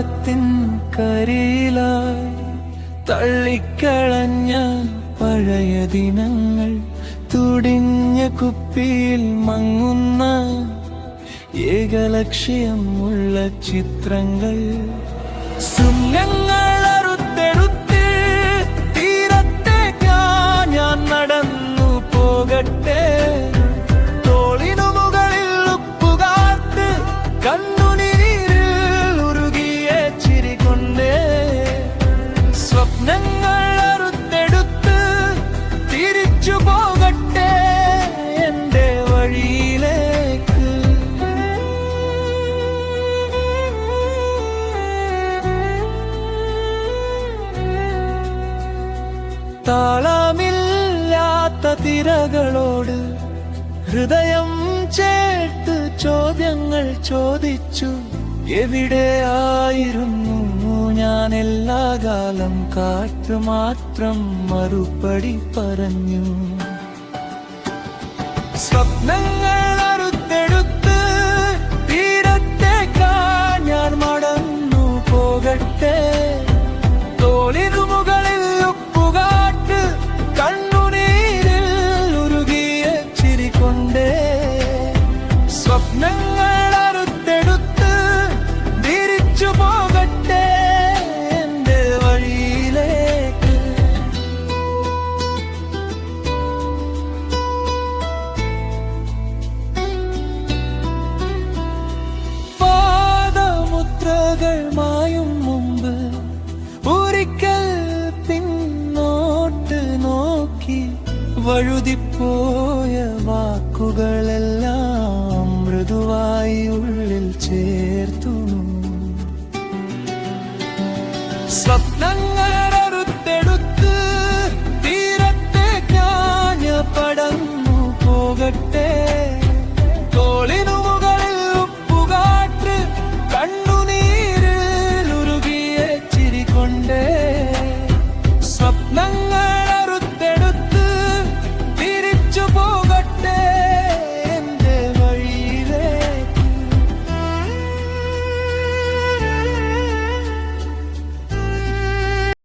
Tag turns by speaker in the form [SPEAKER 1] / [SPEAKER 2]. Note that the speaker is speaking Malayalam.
[SPEAKER 1] കാലത്തിൻ കരിയിലായി തള്ളിക്കളഞ്ഞ പഴയ ദിനങ്ങൾ, തുടിഞ്ഞ കുപ്പിയിൽ മങ്ങുന്ന ഏകലക്ഷ്യമുള്ള ചിത്രങ്ങൾ, ശൂന്യങ്ങൾ അറുത്തെടുത്ത് തീരത്തേക്കാ ഞാൻ നടന്നു പോകട്ടെ. തോളിനു മുകളിൽ ഉപ്പുകാത്ത് കണ്ണുനീരിൽ ഉരുകിയ ചിരി കൊണ്ടേ സ്വപ്നങ്ങൾ അറുത്തെടുത്ത് തിരിച്ചു പോകട്ടെ എന്റെ വഴിയിലേക്ക്. താളമില്ലാത്ത തിരകളോട് ഹൃദയം ചേർത്ത് ചോദ്യങ്ങൾ ചോദിച്ചു. എവിടെയായിരുന്നു ഞാൻ എല്ലാ കാലം? കാറ്റ് മാത്രം മറുപടി പറഞ്ഞു. സ്വപ്നങ്ങൾ അറുത്തെടുത്ത് തീരത്തേക്കാ ഞാൻ മടന്നു പോകട്ടെ. തോളിനു മുകളിൽ ഉപ്പുകാട്ട് കണ്ണുനീരിൽ ഉരുകിയ ചിരി കൊണ്ടേ സ്വപ്നങ്ങൾ അറുത്തെടുത്ത് തിരിച്ചു പോകട്ടെ എന്റെ വഴിയിലേക്ക്. പാദമുദ്രകൾ മായും മുമ്പ് ഒരിക്കൽ പിന്നോട്ട് നോക്കി വഴുതിപ്പോയ വാക്കുകളെല്ലാം മൃദുവായി ഉള്ളിൽ ചേർത്തു. സ്വപ്നങ്ങൾ